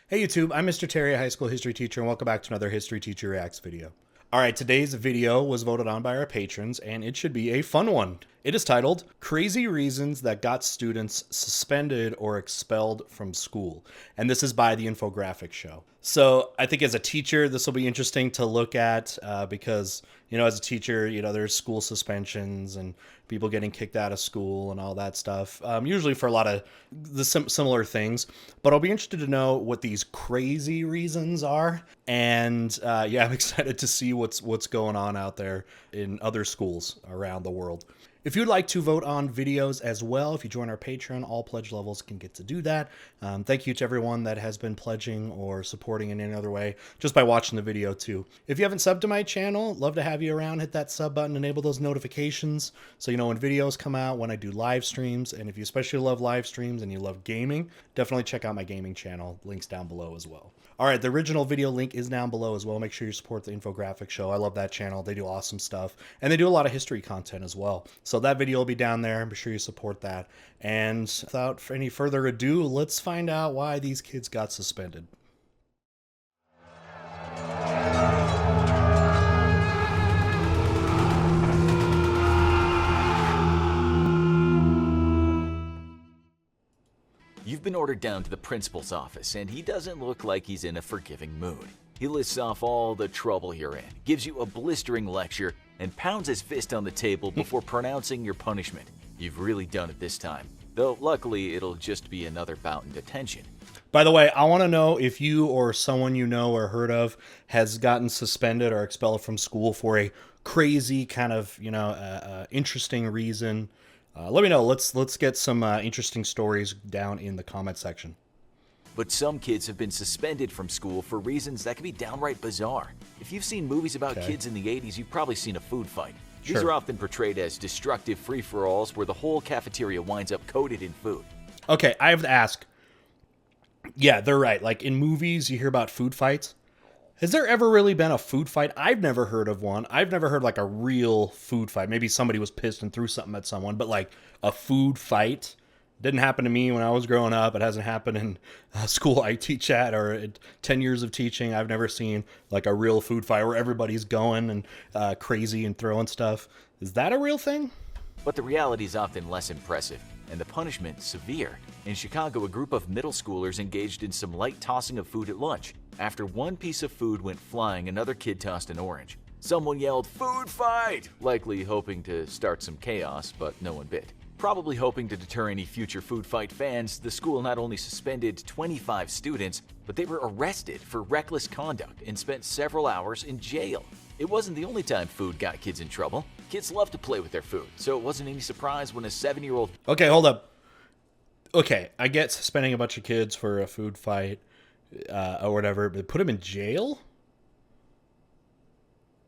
Hey YouTube, I'm Mr. Terry, a high school history teacher, and welcome back to another History Teacher Reacts video. Alright, today's video was voted on by our patrons, and it should be a fun one. It is titled, Crazy Reasons That Got Students Suspended or Expelled from School. And this is by the infographic show. So I think as a teacher, this will be interesting to look at because, as a teacher, there's school suspensions and people getting kicked out of school and all that stuff, usually for a lot of the similar things. But I'll be interested to know what these crazy reasons are. And I'm excited to see what's going on out there in other schools around the world. If you'd like to vote on videos as well, if you join our Patreon, all pledge levels can get to do that. Thank you to everyone that has been pledging or supporting in any other way, just by watching the video too. If you haven't subbed to my channel, love to have you around. Hit that sub button, enable those notifications so you know when videos come out, when I do live streams. And if you especially love live streams and you love gaming, definitely check out my gaming channel. Links down below as well. All right, the original video link is down below as well. Make sure you support the infographic show. I love that channel. They do awesome stuff. And they do a lot of history content as well. So that video will be down there. Be sure you support that. And without any further ado, let's find out why these kids got suspended. You've been ordered down to the principal's office, and he doesn't look like he's in a forgiving mood. He lists off all the trouble you're in, gives you a blistering lecture, and pounds his fist on the table before pronouncing your punishment. You've really done it this time, though luckily it'll just be another bout in detention. By the way, I want to know if you or someone you know or heard of has gotten suspended or expelled from school for a crazy kind of, interesting reason. Let me know. Let's get some interesting stories down in the comment section. But some kids have been suspended from school for reasons that can be downright bizarre. If you've seen movies about kids in the 80s, you've probably seen a food fight. These are often portrayed as destructive free-for-alls where the whole cafeteria winds up coated in food. Okay, I have to ask. Yeah, they're right. Like in movies, you hear about food fights. Has there ever really been a food fight? I've never heard of one. I've never heard like a real food fight. Maybe somebody was pissed and threw something at someone, but like a food fight didn't happen to me when I was growing up. It hasn't happened in school IT chat or in 10 years of teaching. I've never seen like a real food fight where everybody's going and crazy and throwing stuff. Is that a real thing? But the reality is often less impressive, and the punishment severe. In Chicago, a group of middle schoolers engaged in some light tossing of food at lunch. After one piece of food went flying, another kid tossed an orange. Someone yelled, "Food fight!" likely hoping to start some chaos, but no one bit. Probably hoping to deter any future food fight fans, the school not only suspended 25 students, but they were arrested for reckless conduct and spent several hours in jail. It wasn't the only time food got kids in trouble. Kids love to play with their food, so it wasn't any surprise when a 7-year-old... Okay, hold up. Okay, I get suspending a bunch of kids for a food fight or whatever, but put them in jail?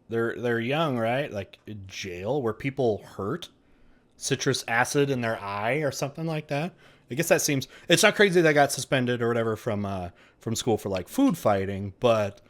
They're young, right? Like jail where people hurt? Citrus acid in their eye or something like that? I guess that seems... It's not crazy they got suspended or whatever from school for like food fighting, but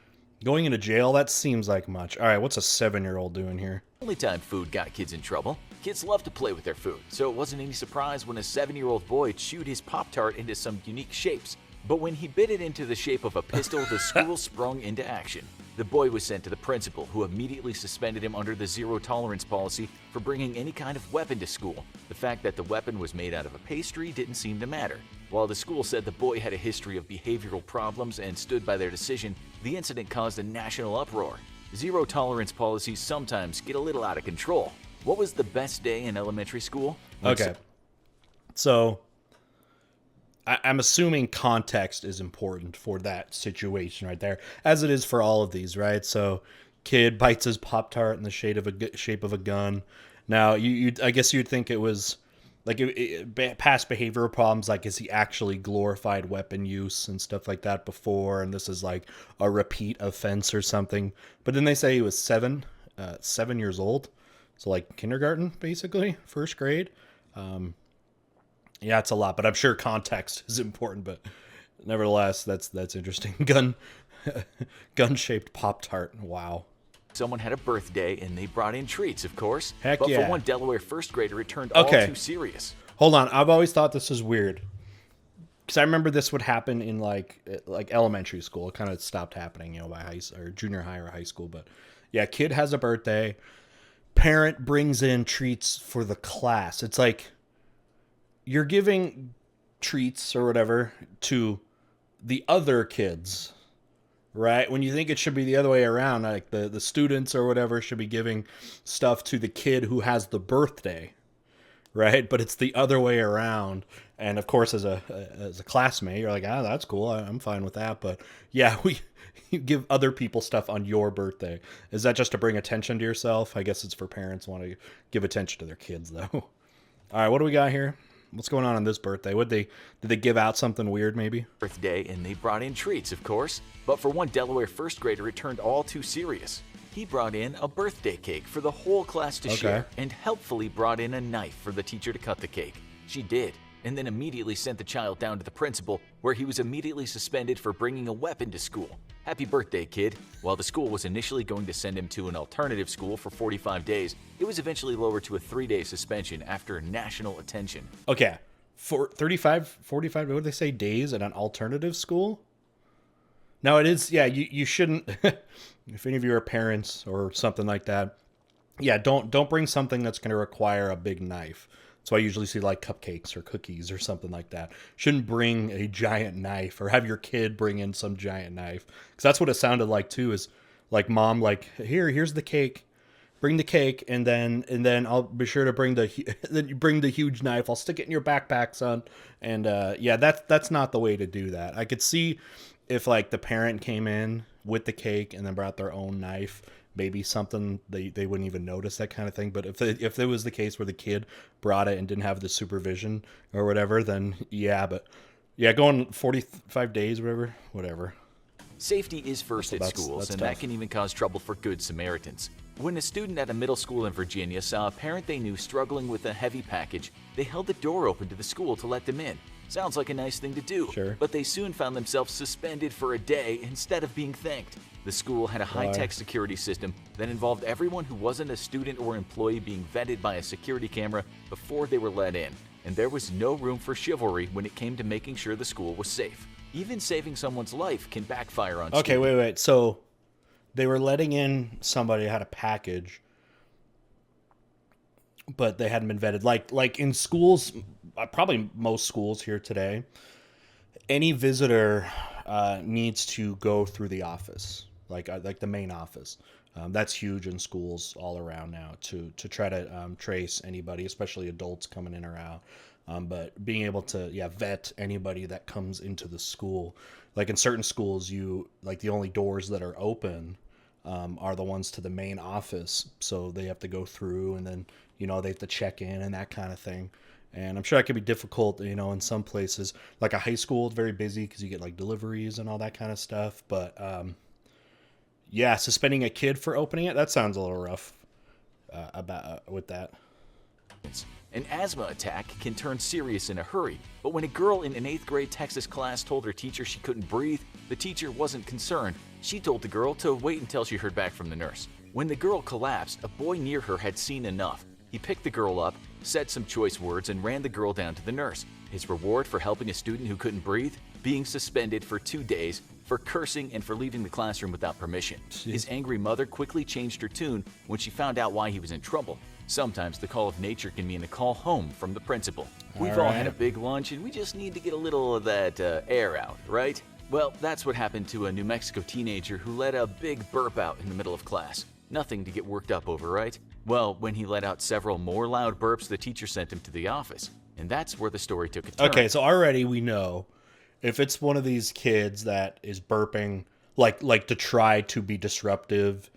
going into jail, that seems like much. All right, what's a 7-year-old doing here? Only time food got kids in trouble. Kids love to play with their food, so it wasn't any surprise when a 7-year-old boy chewed his Pop-Tart into some unique shapes. But when he bit it into the shape of a pistol, the school sprung into action. The boy was sent to the principal, who immediately suspended him under the zero-tolerance policy for bringing any kind of weapon to school. The fact that the weapon was made out of a pastry didn't seem to matter. While the school said the boy had a history of behavioral problems and stood by their decision, the incident caused a national uproar. Zero-tolerance policies sometimes get a little out of control. What was the best day in elementary school? Okay. So I'm assuming context is important for that situation right there, as it is for all of these, right? So kid bites his Pop-Tart in the shape of a gun. Now, I guess you'd think it was like past behavioral problems, like is he actually glorified weapon use and stuff like that before, and this is like a repeat offense or something. But then they say he was 7 years old. So like kindergarten, basically, first grade. Yeah, it's a lot, but I'm sure context is important. But nevertheless, that's interesting. Gun-shaped Pop-Tart. Wow. Someone had a birthday, and they brought in treats, of course. Heck but yeah. for one Delaware first grader, it turned all too serious. Hold on. I've always thought this is weird. because I remember this would happen in like elementary school. It kind of stopped happening, by or junior high or high school. But yeah, kid has a birthday. Parent brings in treats for the class. It's like you're giving treats or whatever to the other kids, right? When you think it should be the other way around, like the students or whatever should be giving stuff to the kid who has the birthday, right? But it's the other way around. And of course, as a classmate, you're like, that's cool. I'm fine with that. But yeah, you give other people stuff on your birthday. Is that just to bring attention to yourself? I guess it's for parents who want to give attention to their kids, though. All right, what do we got here? What's going on this birthday? Did they give out something weird, maybe? Birthday, and they brought in treats, of course. But for one Delaware first grader, it turned all too serious. He brought in a birthday cake for the whole class to share, and helpfully brought in a knife for the teacher to cut the cake. She did, and then immediately sent the child down to the principal, where he was immediately suspended for bringing a weapon to school. Happy birthday, kid. While the school was initially going to send him to an alternative school for 45 days, it was eventually lowered to a 3-day suspension after national attention. Okay, for 45, what did they say, days at an alternative school? No, it is, yeah, you shouldn't, if any of you are parents or something like that, yeah, don't bring something that's going to require a big knife. So I usually see like cupcakes or cookies or something like that. Shouldn't bring a giant knife or have your kid bring in some giant knife. Because that's what it sounded like too, is like mom, like, here's the cake. Bring the cake, and then I'll be sure to bring the huge knife. I'll stick it in your backpack, son. And yeah, that's not the way to do that. I could see if like the parent came in with the cake and then brought their own knife, maybe something they wouldn't even notice, that kind of thing. But if it was the case where the kid brought it and didn't have the supervision or whatever, then yeah. But yeah, going 45 days, whatever. Safety is first at schools, and that can even cause trouble for good Samaritans. When a student at a middle school in Virginia saw a parent they knew struggling with a heavy package, they held the door open to the school to let them in. Sounds like a nice thing to do, sure. But they soon found themselves suspended for a day instead of being thanked. The school had a high-tech security system that involved everyone who wasn't a student or employee being vetted by a security camera before they were let in, and there was no room for chivalry when it came to making sure the school was safe. Even saving someone's life can backfire on students. Okay, wait. So they were letting in somebody who had a package, but they hadn't been vetted. Like in schools, probably most schools here today, any visitor needs to go through the office, like the main office. That's huge in schools all around now to try to trace anybody, especially adults coming in or out. But being able to vet anybody that comes into the school, like in certain schools, the only doors that are open are the ones to the main office, so they have to go through, and then they have to check in and that kind of thing. And I'm sure that could be difficult, in some places. Like a high school, it's very busy because you get like deliveries and all that kind of stuff. But suspending a kid for opening it—that sounds a little rough. With that. An asthma attack can turn serious in a hurry, but when a girl in an 8th grade Texas class told her teacher she couldn't breathe, the teacher wasn't concerned. She told the girl to wait until she heard back from the nurse. When the girl collapsed, a boy near her had seen enough. He picked the girl up, said some choice words, and ran the girl down to the nurse. His reward for helping a student who couldn't breathe? Being suspended for 2 days for cursing and for leaving the classroom without permission. Jeez. His angry mother quickly changed her tune when she found out why he was in trouble. Sometimes the call of nature can mean a call home from the principal. We've all had a big lunch and we just need to get a little of that air out, right? Well, that's what happened to a New Mexico teenager who let a big burp out in the middle of class. Nothing to get worked up over, right? Well, when he let out several more loud burps, the teacher sent him to the office. And that's where the story took a turn. Okay, so already we know if it's one of these kids that is burping, like to try to be disruptive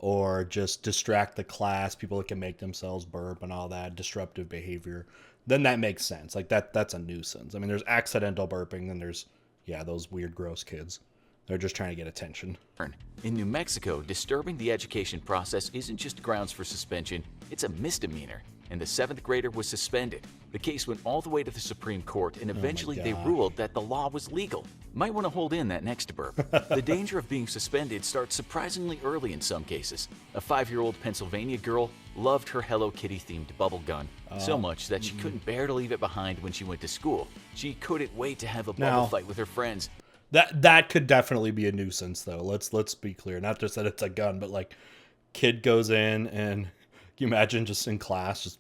or just distract the class, people that can make themselves burp and all that disruptive behavior, then that makes sense. Like that's a nuisance. I mean, there's accidental burping, and there's those weird, gross kids. They're just trying to get attention. In New Mexico, disturbing the education process isn't just grounds for suspension, it's a misdemeanor, and the 7th grader was suspended. The case went all the way to the Supreme Court, and eventually they ruled that the law was legal. Might want to hold in that next burp. The danger of being suspended starts surprisingly early in some cases. A 5-year-old Pennsylvania girl loved her Hello Kitty-themed bubble gun so much that she couldn't bear to leave it behind when she went to school. She couldn't wait to have a bubble fight with her friends. That could definitely be a nuisance, though. Let's be clear. Not just that it's a gun, but like, kid goes in and you imagine just in class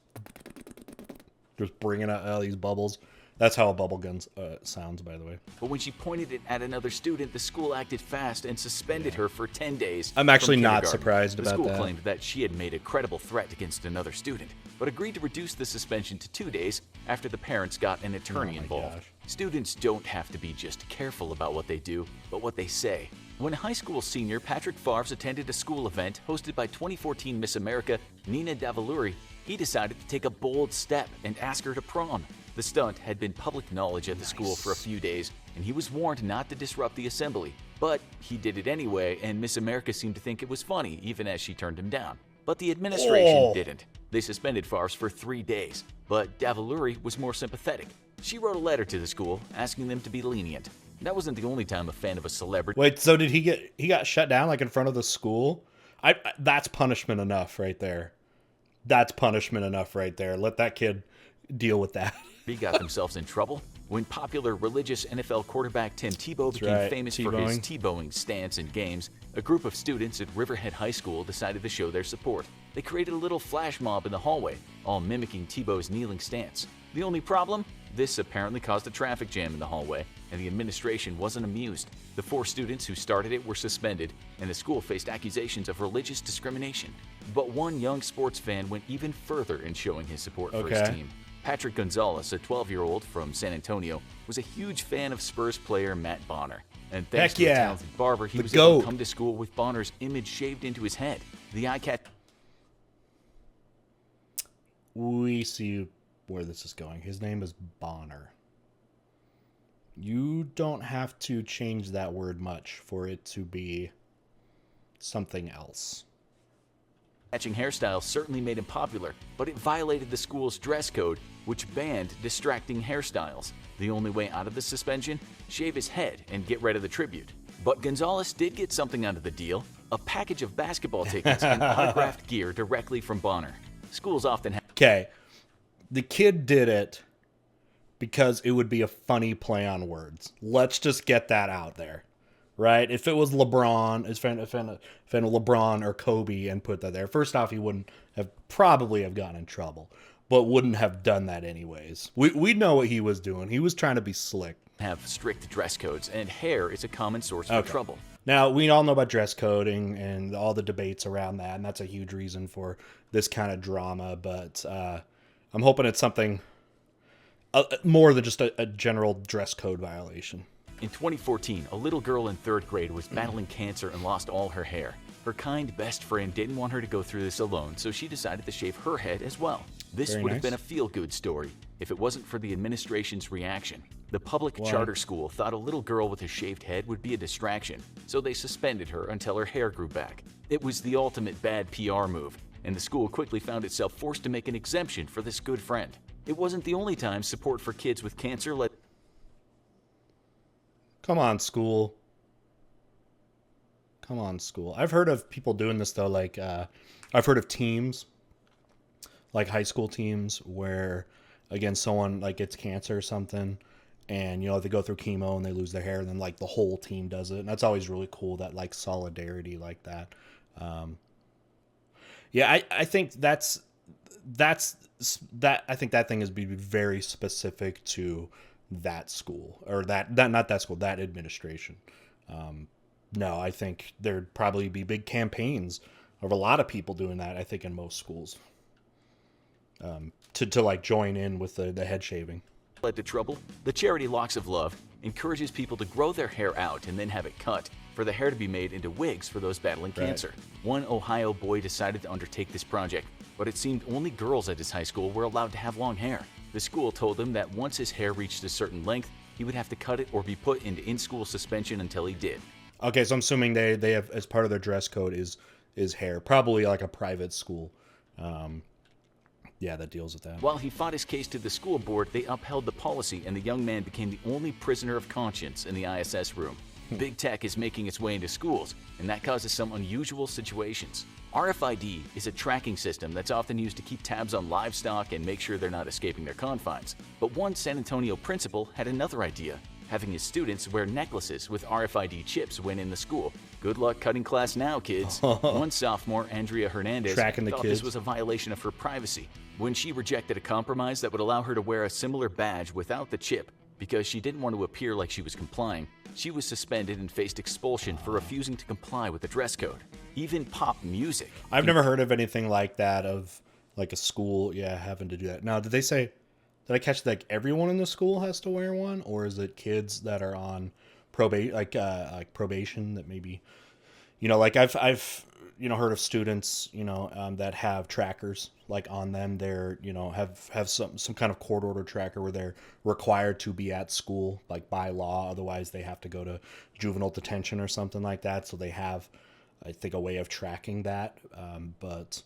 just bringing out all these bubbles. That's how a bubble gun sounds, by the way. But when she pointed it at another student, the school acted fast and suspended her for 10 days. I'm actually not surprised about that. The school claimed that she had made a credible threat against another student, but agreed to reduce the suspension to 2 days after the parents got an attorney involved. Gosh. Students don't have to be just careful about what they do, but what they say. When high school senior Patrick Fuhrer attended a school event hosted by 2014 Miss America Nina Davalluri, he decided to take a bold step and ask her to prom. The stunt had been public knowledge at the school for a few days, and he was warned not to disrupt the assembly. But he did it anyway, and Miss America seemed to think it was funny, even as she turned him down. But the administration didn't. They suspended Fuhrer for 3 days, but Davalluri was more sympathetic. She wrote a letter to the school asking them to be lenient. That wasn't the only time a fan of a celebrity. Wait, so did he got shut down like in front of the school? That's punishment enough right there. That's punishment enough right there. Let that kid deal with that. Got themselves in trouble when popular religious NFL quarterback Tim Tebow became famous for his Tebowing stance in games. A group of students at Riverhead High School decided to show their support. They created a little flash mob in the hallway, all mimicking Tebow's kneeling stance. The only problem? This apparently caused a traffic jam in the hallway, and the administration wasn't amused. The 4 students who started it were suspended, and the school faced accusations of religious discrimination. But one young sports fan went even further in showing his support for his team. Patrick Gonzalez, a 12-year-old from San Antonio, was a huge fan of Spurs player Matt Bonner. And thanks to a talented barber, he was able to come to school with Bonner's image shaved into his head. The eye-catch... We see where this is going. His name is Bonner. You don't have to change that word much for it to be something else. Matching hairstyle certainly made him popular, but it violated the school's dress code, which banned distracting hairstyles. The only way out of the suspension? Shave his head and get rid of the tribute. But Gonzalez did get something out of the deal, a package of basketball tickets and autographed gear directly from Bonner. Schools often have... Okay, the kid did it because it would be a funny play on words. Let's just get that out there. Right? If it was LeBron, if LeBron or Kobe and put that there, first off, he wouldn't have probably have gotten in trouble, but wouldn't have done that anyways. We know what he was doing. He was trying to be slick. Have strict dress codes, and hair is a common source of trouble. Now, we all know about dress coding and all the debates around that, and that's a huge reason for this kind of drama, but I'm hoping it's something more than just a general dress code violation. In 2014, a little girl in 3rd grade was battling cancer and lost all her hair. Her kind best friend didn't want her to go through this alone, so she decided to shave her head as well. This would have been a feel-good story if it wasn't for the administration's reaction. The public charter school thought a little girl with a shaved head would be a distraction, so they suspended her until her hair grew back. It was the ultimate bad PR move, and the school quickly found itself forced to make an exemption for this good friend. It wasn't the only time support for kids with cancer led... Come on, school. Come on, school. I've heard of people doing this, though. Like, I've heard of teams, like high school teams, where, again, someone, like, gets cancer or something, and, you know, they go through chemo and they lose their hair, and then, like, the whole team does it. And that's always really cool, that, like, solidarity like that. Yeah, I think that's I think that thing is be very specific to that school, or that not that school, that administration. No, I think there'd probably be big campaigns of a lot of people doing that, I think, in most schools, to like join in with the head shaving. Led to trouble. The charity Locks of Love encourages people to grow their hair out and then have it cut, for the hair to be made into wigs for those battling cancer. One Ohio boy decided to undertake this project, but it seemed only girls at his high school were allowed to have long hair. The school told him that once his hair reached a certain length, he would have to cut it or be put into in-school suspension until he did. Okay, so I'm assuming they have, as part of their dress code, is hair. Probably like a private school. Yeah, that deals with that. While he fought his case to the school board, they upheld the policy and the young man became the only prisoner of conscience in the ISS room. Big tech is making its way into schools, and that causes some unusual situations. RFID is a tracking system that's often used to keep tabs on livestock and make sure they're not escaping their confines. But one San Antonio principal had another idea, having his students wear necklaces with RFID chips when in the school. Good luck cutting class now, kids. One sophomore, Andrea Hernandez, Tracking the thought kids. this was a violation of her privacy when she rejected a compromise that would allow her to wear a similar badge without the chip. Because she didn't want to appear like she was complying, she was suspended and faced expulsion for refusing to comply with the dress code. Even pop music. I've never heard of anything like that, of like a school, having to do that. Now, did I catch like everyone in the school has to wear one, or is it kids that are on probation, like probation that maybe, like I've heard of students, that have trackers like on them. They're, have some kind of court order tracker where they're required to be at school, like by law. Otherwise they have to go to juvenile detention or something like that. So they have, I think, a way of tracking that. But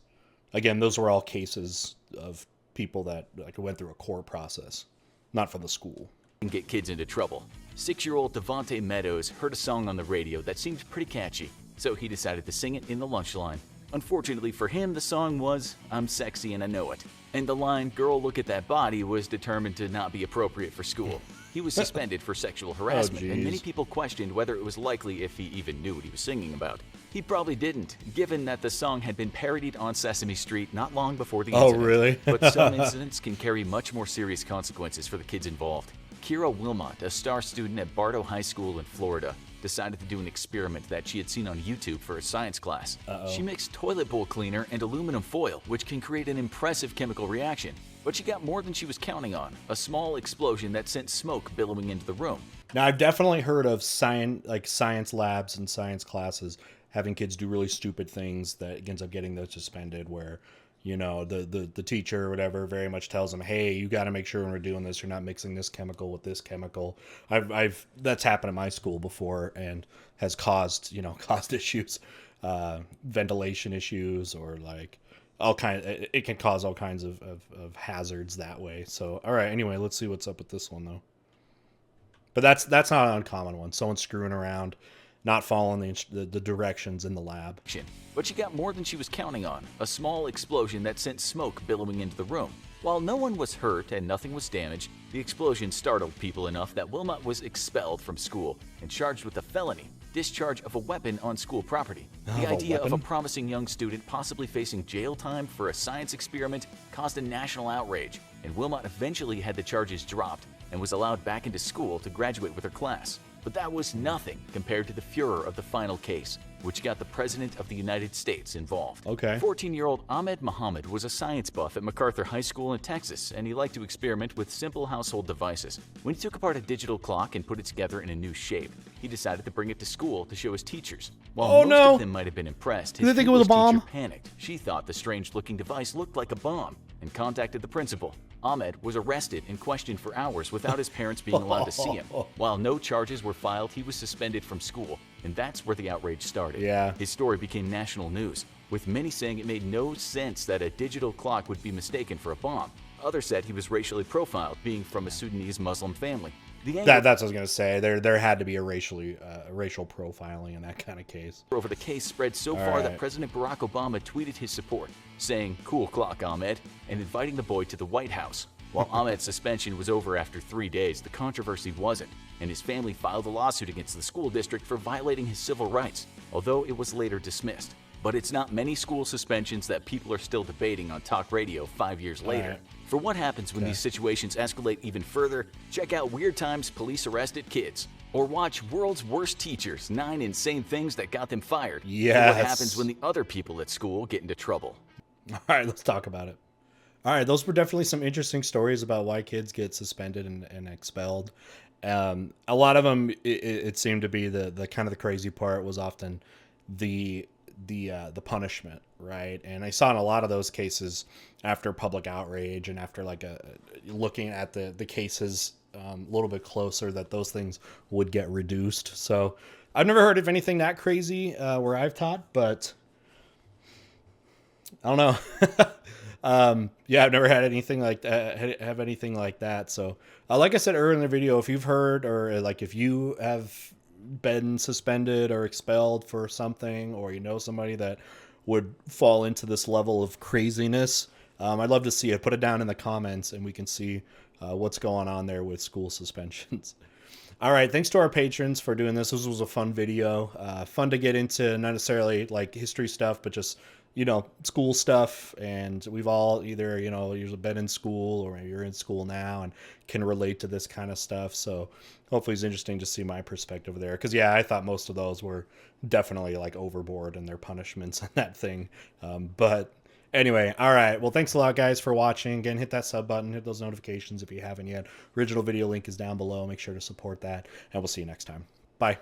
again, those were all cases of people that like went through a court process, not from the school. And get kids into trouble. 6-year-old Devontae Meadows heard a song on the radio that seemed pretty catchy, so he decided to sing it in the lunch line. Unfortunately for him, the song was "I'm Sexy and I Know It," and the line "Girl, Look at That Body" was determined to not be appropriate for school. He was suspended for sexual harassment, and many people questioned whether it was likely if he even knew what he was singing about. He probably didn't, given that the song had been parodied on Sesame Street not long before the incident. Oh, really? But some incidents can carry much more serious consequences for the kids involved. Kira Wilmot, a star student at Bartow High School in Florida, decided to do an experiment that she had seen on YouTube for a science class. She mixed toilet bowl cleaner and aluminum foil, which can create an impressive chemical reaction. But she got more than she was counting on, a small explosion that sent smoke billowing into the room. Now, I've definitely heard of science labs and science classes having kids do really stupid things that ends up getting them suspended, where, the teacher or whatever very much tells them, hey, you got to make sure when we're doing this, you're not mixing this chemical with this chemical. That's happened at my school before and has caused issues, ventilation issues, or like it can cause all kinds of hazards that way. So, all right, anyway, let's see what's up with this one though. But that's not an uncommon one. Someone screwing around, not following the directions in the lab. But she got more than she was counting on, a small explosion that sent smoke billowing into the room. While no one was hurt and nothing was damaged, the explosion startled people enough that Wilmot was expelled from school and charged with a felony, discharge of a weapon on school property. The idea of a promising young student possibly facing jail time for a science experiment caused a national outrage, and Wilmot eventually had the charges dropped and was allowed back into school to graduate with her class. But that was nothing compared to the furor of the final case, which got the President of the United States involved. Okay. 14-year-old Ahmed Muhammad was a science buff at MacArthur High School in Texas, and he liked to experiment with simple household devices. When he took apart a digital clock and put it together in a new shape, he decided to bring it to school to show his teachers. While most of them might have been impressed, his think it was a bomb? teacher panicked. She thought the strange-looking device looked like a bomb and contacted the principal. Ahmed was arrested and questioned for hours without his parents being allowed to see him. While no charges were filed, he was suspended from school, and that's where the outrage started. Yeah. His story became national news, with many saying it made no sense that a digital clock would be mistaken for a bomb. Others said he was racially profiled, being from a Sudanese Muslim family. That's what I was going to say. There had to be a racial profiling in that kind of case. Over the case spread so far that President Barack Obama tweeted his support, saying, "Cool clock, Ahmed," and inviting the boy to the White House. While Ahmed's suspension was over after 3 days, the controversy wasn't, and his family filed a lawsuit against the school district for violating his civil rights, although it was later dismissed. But it's not many school suspensions that people are still debating on talk radio 5 years later. For what happens when these situations escalate even further, check out Weird Times Police Arrested Kids. Or watch World's Worst Teachers, 9 insane things that got them fired. Yes. And what happens when the other people at school get into trouble. All right, let's talk about it. All right, those were definitely some interesting stories about why kids get suspended and expelled. A lot of them, it seemed to be the kind of the crazy part was often the punishment, right? And I saw in a lot of those cases after public outrage and after looking at the cases a little bit closer, that those things would get reduced. So I've never heard of anything that crazy where I've taught, but I don't know. Yeah, I've never had anything like that, have anything like that. So, like I said earlier in the video, if you've heard or like if you have been suspended or expelled for something, or you know somebody that would fall into this level of craziness, I'd love to see it. Put it down in the comments, and we can see what's going on there with school suspensions. All right, thanks to our patrons for doing this. This was a fun video. Fun to get into, not necessarily like history stuff, but just, you know, school stuff. And we've all either, you know, you've been in school or you're in school now and can relate to this kind of stuff. So hopefully it's interesting to see my perspective there. Because, yeah, I thought most of those were definitely like overboard in their punishments and that thing. But anyway, all right. Well, thanks a lot, guys, for watching. Again, hit that sub button, hit those notifications if you haven't yet. Original video link is down below. Make sure to support that, and we'll see you next time. Bye.